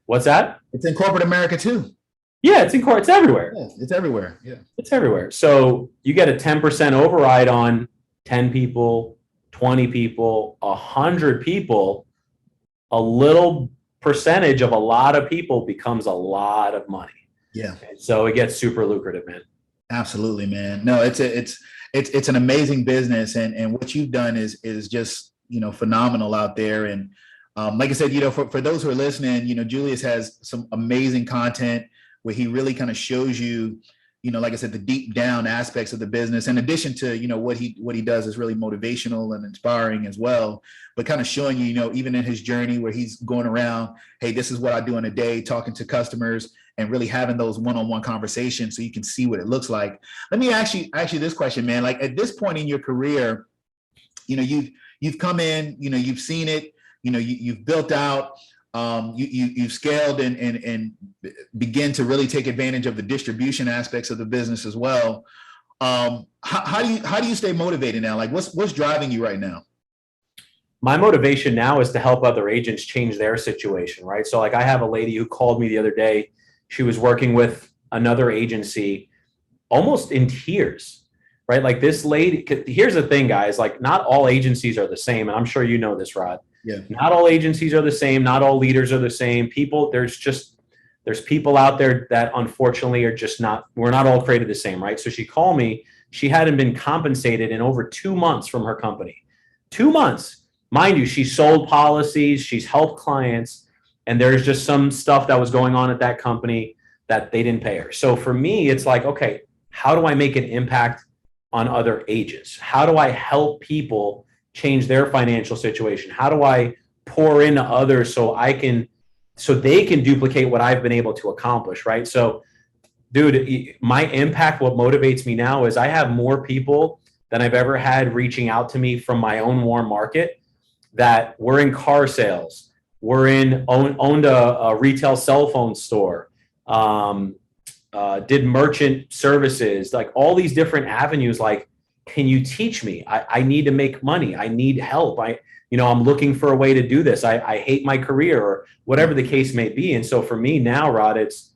what's that? It's in corporate America too. Yeah, it's everywhere. Yeah, it's everywhere. Yeah, it's everywhere. So you get a 10% override on 10 people, 20 people, 100 people. A little percentage of a lot of people becomes a lot of money. Yeah. So it gets super lucrative, man. Absolutely, man. No, it's an amazing business, and what you've done is just, you know, phenomenal out there. And like I said, you know, for those who are listening, you know, Julius has some amazing content where he really kind of shows you, you know, like I said, the deep down aspects of the business. In addition to, you know, what he does is really motivational and inspiring as well, but kind of showing you, you know, even in his journey where he's going around, hey, this is what I do in a day, talking to customers and really having those one-on-one conversations so you can see what it looks like. Let me ask you this question, man. Like, at this point in your career, you know, you've come in, you know, you've seen it, you know, you've built out, you've scaled and begin to really take advantage of the distribution aspects of the business as well. How do you stay motivated now? Like, what's driving you right now? My motivation now is to help other agents change their situation, right? So like, I have a lady who called me the other day. She was working with another agency almost in tears, right? Like, this lady, here's the thing, guys, like, not all agencies are the same. And I'm sure you know this, Rod. Yeah. Not all agencies are the same. Not all leaders are the same. There's people out there that unfortunately are just we're not all created the same, right? So she called me. She hadn't been compensated in over 2 months from her company. 2 months. Mind you, she sold policies, she's helped clients, and there's just some stuff that was going on at that company that they didn't pay her. So for me, it's like, okay, how do I make an impact on other agents? How do I help people change their financial situation? How do I pour into others so they can duplicate what I've been able to accomplish, right? So, dude, my impact, what motivates me now is I have more people than I've ever had reaching out to me from my own warm market, that we're in car sales, we're owned a retail cell phone store, did merchant services, like all these different avenues. Like, can you teach me? I need to make money. I need help. I'm looking for a way to do this. I hate my career, or whatever the case may be. And so for me now, Rod, it's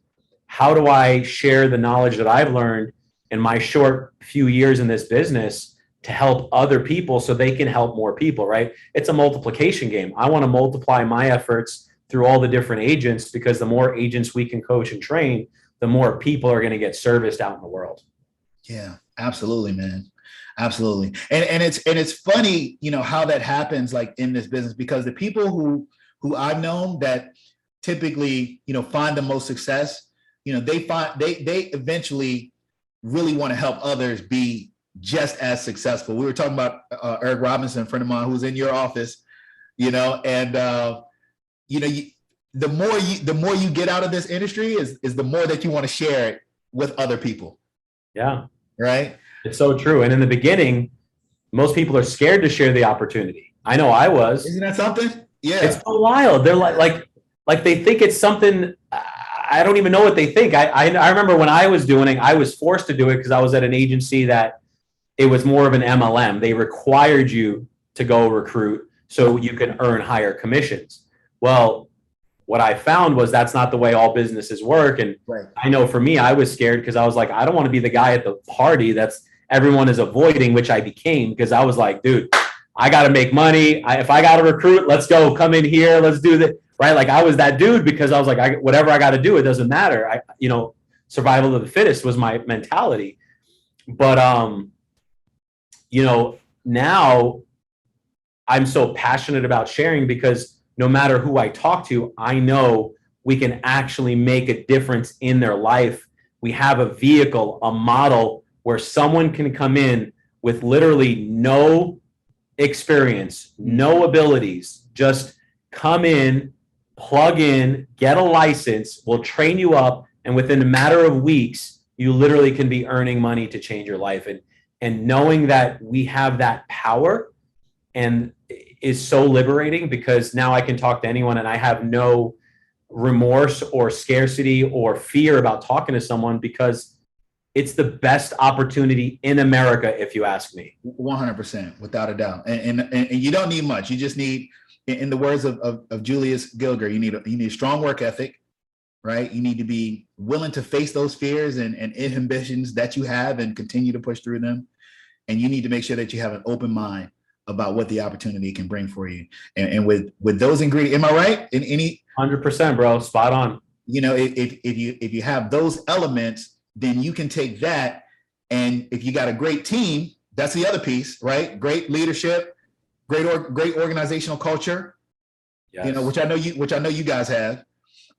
how do I share the knowledge that I've learned in my short few years in this business to help other people so they can help more people, right? It's a multiplication game. I want to multiply my efforts through all the different agents, because the more agents we can coach and train, the more people are going to get serviced out in the world. Yeah, absolutely, man. Absolutely. And it's funny, how that happens, like in this business, because the people who I've known that typically, find the most success, they eventually really want to help others be just as successful. We were talking about Eric Robinson, a friend of mine who's in your office, and the more you get out of this industry is the more that you want to share it with other people. Yeah. Right. It's so true. And in the beginning, most people are scared to share the opportunity. I know I was. Isn't that something? Yeah. It's so wild. They're like they think it's something. I don't even know what they think. I remember when I was doing it, I was forced to do it because I was at an agency that it was more of an MLM. They required you to go recruit so you can earn higher commissions. Well, what I found was that's not the way all businesses work. And right. I know for me, I was scared because I was like, I don't want to be the guy at the party that's everyone is avoiding, which I became, because I was like, dude, I got to make money. If I got to recruit, let's go, come in here, let's do that. Right. Like I was that dude because I was like, whatever I got to do, it doesn't matter. Survival of the fittest was my mentality. But, now I'm so passionate about sharing because no matter who I talk to, I know we can actually make a difference in their life. We have a vehicle, a model where someone can come in with literally no experience, no abilities, just come in, plug in, get a license, we'll train you up, and within a matter of weeks, you literally can be earning money to change your life. And knowing that we have that power and is so liberating, because now I can talk to anyone and I have no remorse or scarcity or fear about talking to someone, because it's the best opportunity in America, if you ask me. 100%, without a doubt. And you don't need much. You just need, in the words of Julius Gilgur, you need a strong work ethic, right? You need to be willing to face those fears and inhibitions that you have and continue to push through them. And you need to make sure that you have an open mind about what the opportunity can bring for you. And with those ingredients, am I right? In any 100%, bro, spot on. If you have those elements, then you can take that. And if you got a great team, that's the other piece, right? Great leadership, great organizational culture, yes. which I know you guys have.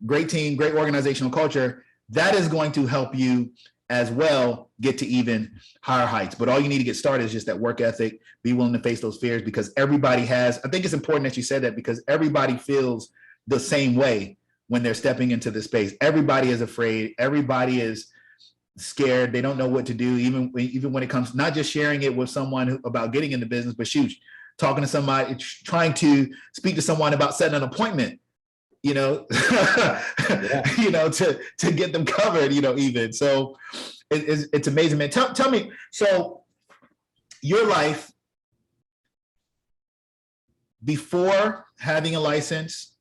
Great team, great organizational culture. That is going to help you as well get to even higher heights. But all you need to get started is just that work ethic, be willing to face those fears, because everybody has, I think it's important that you said that, because everybody feels the same way when they're stepping into this space. Everybody is afraid. Everybody is scared. They don't know what to do, even when it comes, not just sharing it with someone about getting into business, but talking to somebody, trying to speak to someone about setting an appointment, yeah. to get them covered, even. So it's amazing, man. Tell me, so your life before having a license,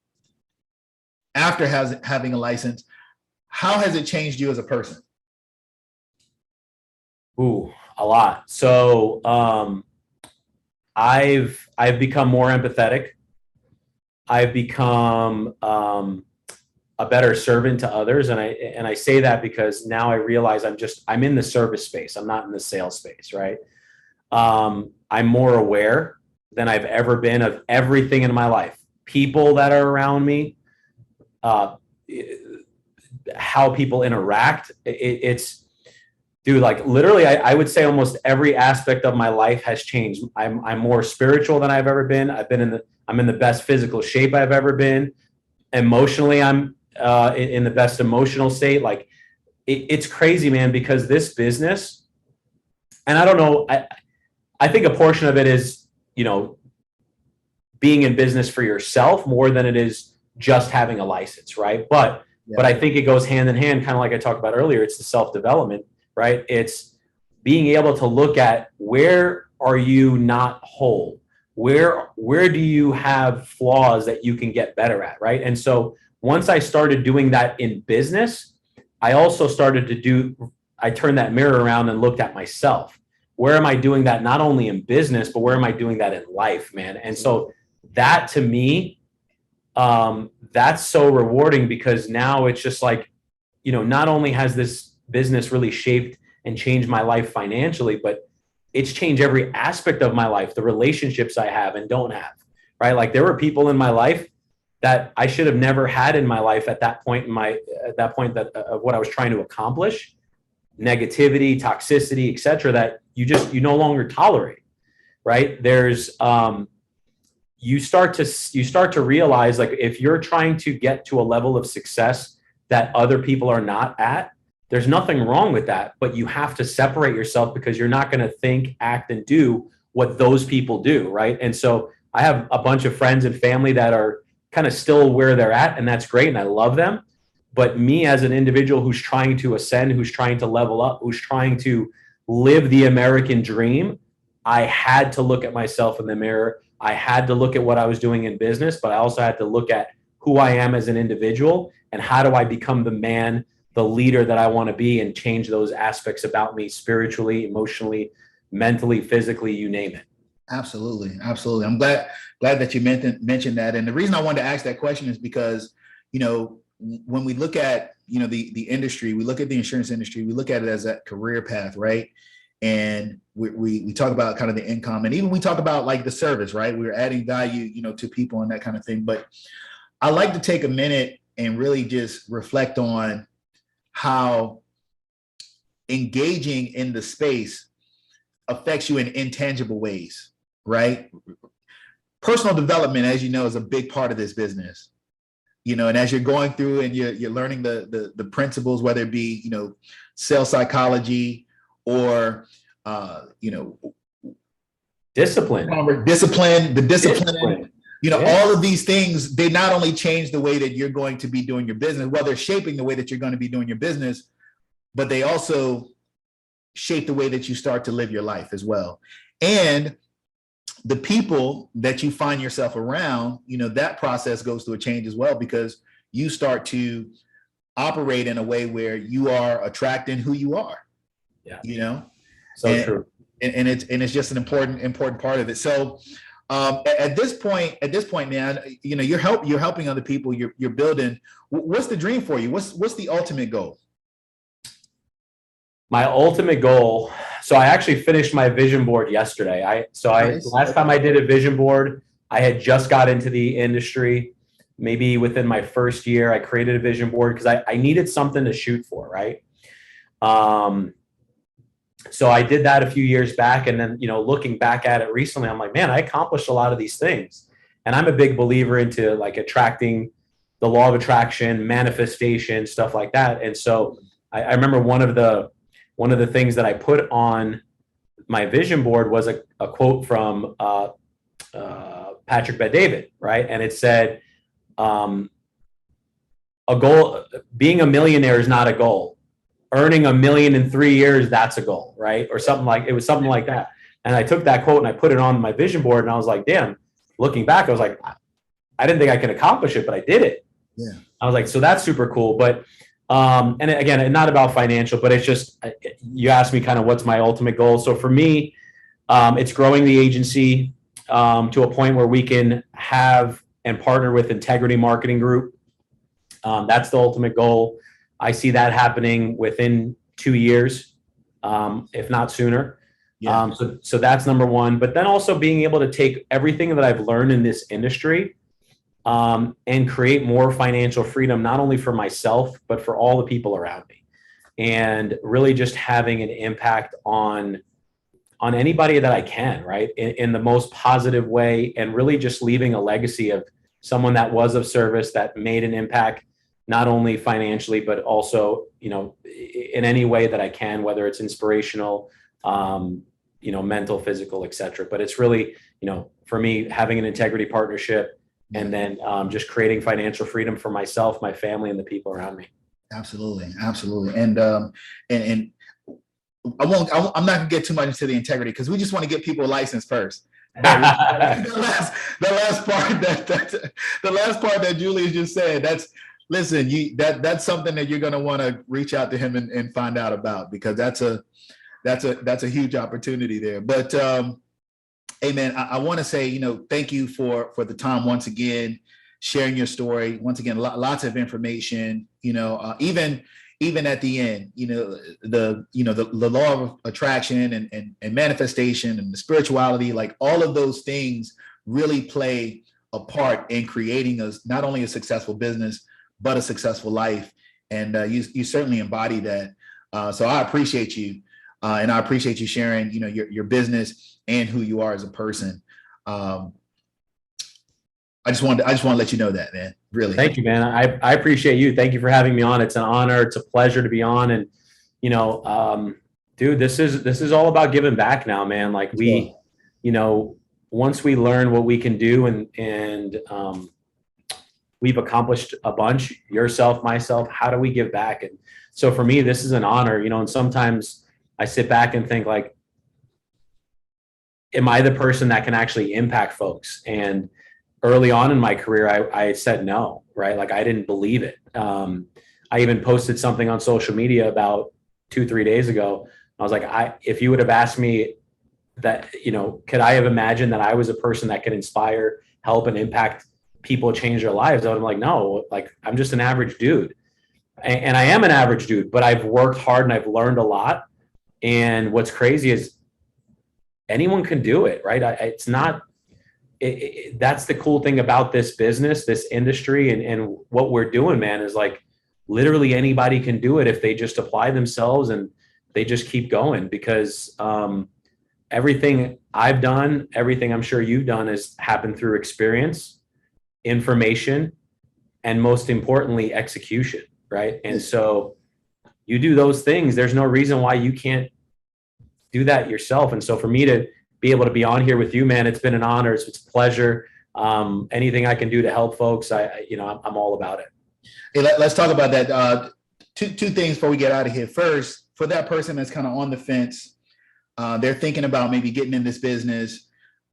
after having a license, how has it changed you as a person? Ooh, a lot. So I've become more empathetic. I've become a better servant to others, and I say that because now I realize I'm in the service space. I'm not in the sales space, right? I'm more aware than I've ever been of everything in my life. People that are around me, how people interact. It's dude, like literally, I would say almost every aspect of my life has changed. I'm more spiritual than I've ever been. I'm in the best physical shape I've ever been. Emotionally, I'm in the best emotional state. Like it's crazy, man, because this business, and I don't know, I think a portion of it is, being in business for yourself more than it is just having a license, right? But I think it goes hand in hand, kind of like I talked about earlier. It's the self-development, right? It's being able to look at where are you not whole? Where do you have flaws that you can get better at, right? And so once I started doing that in business, I also started I turned that mirror around and looked at myself. Where am I doing that not only in business, but where am I doing that in life, man? And so that to me, that's so rewarding, because now it's just like, not only has this business really shaped and changed my life financially, but it's changed every aspect of my life, the relationships I have and don't have, right? Like there were people in my life that I should have never had in my life at that point of what I was trying to accomplish, negativity, toxicity, et cetera, that you no longer tolerate, right? There's, you start to realize, like, if you're trying to get to a level of success that other people are not at, there's nothing wrong with that, but you have to separate yourself, because you're not going to think, act, and do what those people do, right? And so I have a bunch of friends and family that are kind of still where they're at, and that's great, and I love them. But me as an individual who's trying to ascend, who's trying to level up, who's trying to live the American dream, I had to look at myself in the mirror. I had to look at what I was doing in business, but I also had to look at who I am as an individual and how do I become the man, the leader that I want to be, and change those aspects about me spiritually, emotionally, mentally, physically, you name it. Absolutely. Absolutely. I'm glad that you mentioned that. And the reason I wanted to ask that question is because, when we look at, the industry, we look at the insurance industry, we look at it as a career path, right? And we talk about kind of the income, and even we talk about like the service, right? We're adding value, to people and that kind of thing. But I like to take a minute and really just reflect on how engaging in the space affects you in intangible ways, right? Personal development, as you know, is a big part of this business. And as you're going through and you're learning the principles, whether it be, sales psychology or, discipline, the discipline. All of these things, they not only change the way that you're going to be doing your business, well, they're shaping the way that you're going to be doing your business, but they also shape the way that you start to live your life as well. And the people that you find yourself around, that process goes through a change as well, because you start to operate in a way where you are attracting who you are. Yeah. So true. And it's just an important part of it. So at this point, man, you're helping other people, you're building. What's the dream for you? What's the ultimate goal? My ultimate goal. So I actually finished my vision board yesterday. Last time I did a vision board, I had just got into the industry. Maybe within my first year, I created a vision board because I needed something to shoot for, right? So I did that a few years back, and then, looking back at it recently, I'm like, man, I accomplished a lot of these things. And I'm a big believer into like attracting, the law of attraction, manifestation, stuff like that. And so I remember one of the things that I put on my vision board was a quote from Patrick Bet-David, right? And it said, a goal, being a millionaire is not a goal. Earning $1 million in 3 years, that's a goal, right? Or something like that. And I took that quote and I put it on my vision board, and I was like, damn, looking back, I was like, I didn't think I could accomplish it, but I did it. Yeah. I was like, so that's super cool. But and again, not about financial, but it's just, you asked me kind of what's my ultimate goal. So for me, it's growing the agency to a point where we can have and partner with Integrity Marketing Group. That's the ultimate goal. I see that happening within 2 years, if not sooner. Yeah. So that's number one. But then also being able to take everything that I've learned in this industry and create more financial freedom, not only for myself, but for all the people around me. And really just having an impact on anybody that I can, right? In the most positive way, and really just leaving a legacy of someone that was of service, that made an impact, not only financially, but also, in any way that I can, whether it's inspirational, mental, physical, etc. But it's really, for me, having an integrity partnership, and then just creating financial freedom for myself, my family, and the people around me. Absolutely, absolutely. And I'm not gonna get too much into the integrity because we just want to get people a license first. The last part that Julius just said, that's something that you're gonna want to reach out to him and find out about, because that's a huge opportunity there. But hey man, I want to say, thank you for the time once again, sharing your story. Once again, lots of information, even at the end, the law of attraction and manifestation and the spirituality, like all of those things really play a part in creating not only a successful business, but a successful life. And you certainly embody that. So I appreciate you. And I appreciate you sharing, your business and who you are as a person. I just want to let you know that, man. Really. Thank you, man. I appreciate you. Thank you for having me on. It's an honor. It's a pleasure to be on. And, dude, this is all about giving back now, man. Like once we learn what we can do and we've accomplished a bunch, yourself, myself, how do we give back? And so for me, this is an honor, and sometimes I sit back and think, like, am I the person that can actually impact folks? And early on in my career, I said no, right? Like, I didn't believe it. I even posted something on social media about 2-3 days ago. I was like, if you would have asked me that, could I have imagined that I was a person that could inspire, help, and impact people, change their lives? I would have been like, no, like, I'm just an average dude. And I am an average dude, but I've worked hard and I've learned a lot. And what's crazy is anyone can do it, right? That's the cool thing about this business, this industry, and what we're doing, man, is like literally anybody can do it if they just apply themselves and they just keep going. Because everything I've done, everything I'm sure you've done, has happened through experience, information, and most importantly, execution, right? And so you do those things, there's no reason why you can't do that yourself. And so for me to be able to be on here with you, man, it's been an honor. It's a pleasure. Anything I can do to help folks, I'm all about it. Hey, let's talk about that. Two things before we get out of here. First, for that person that's kind of on the fence, they're thinking about maybe getting in this business.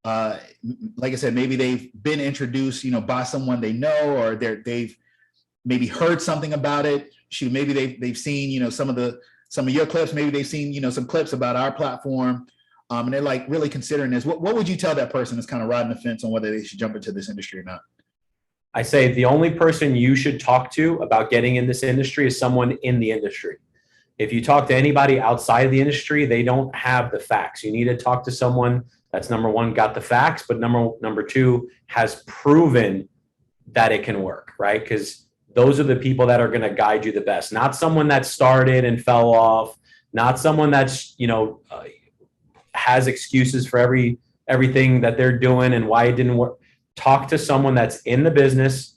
Like I said, maybe they've been introduced, by someone they know, or they've maybe heard something about it. Maybe they've seen, some of your clips. Maybe they've seen, some clips about our platform, and they're like really considering this. What would you tell that person that's kind of riding the fence on whether they should jump into this industry or not? I say the only person you should talk to about getting in this industry is someone in the industry. If you talk to anybody outside of the industry, they don't have the facts. You need to talk to someone that's, number one, got the facts, but number two, has proven that it can work, right? Because those are the people that are going to guide you the best. Not someone that started and fell off, not someone that's, has excuses for everything that they're doing and why it didn't work. Talk to someone that's in the business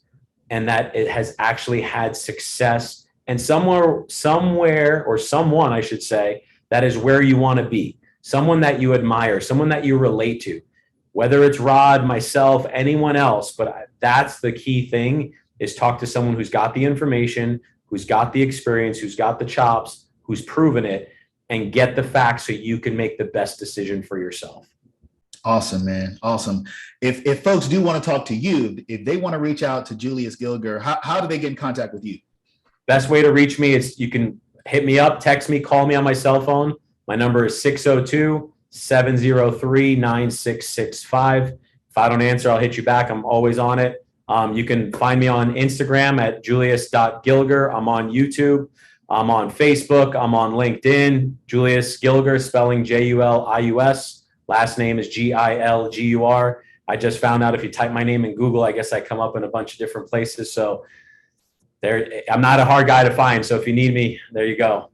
and that it has actually had success, and somewhere or someone, I should say, that is where you want to be. Someone that you admire, someone that you relate to, whether it's Rod, myself, anyone else. But that's the key thing, is talk to someone who's got the information, who's got the experience, who's got the chops, who's proven it, and get the facts so you can make the best decision for yourself. Awesome, man. Awesome. If folks do want to talk to you, if they want to reach out to Julius Gilgur, how do they get in contact with you? Best way to reach me is you can hit me up, text me, call me on my cell phone. My number is 602-703-9665. If I don't answer, I'll hit you back. I'm always on it. You can find me on Instagram at julius.gilgur. I'm on YouTube. I'm on Facebook. I'm on LinkedIn. Julius Gilgur, spelling Julius. Last name is Gilgur. I just found out if you type my name in Google, I guess I come up in a bunch of different places. So I'm not a hard guy to find. So if you need me, there you go.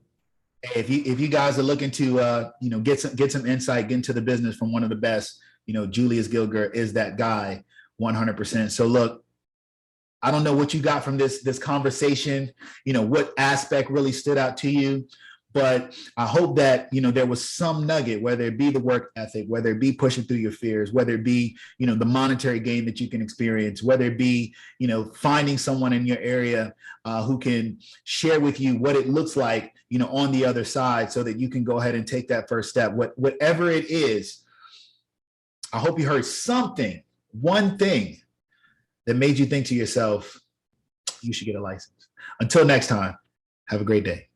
If you guys are looking to get some insight, get into the business from one of the best, Julius Gilgur is that guy, 100%. So look, I don't know what you got from this conversation, what aspect really stood out to you, But I hope that, there was some nugget, whether it be the work ethic, whether it be pushing through your fears, whether it be, the monetary gain that you can experience, whether it be, finding someone in your area who can share with you what it looks like, on the other side, so that you can go ahead and take that first step. Whatever it is, I hope you heard something, one thing that made you think to yourself, you should get a license. Until next time, have a great day.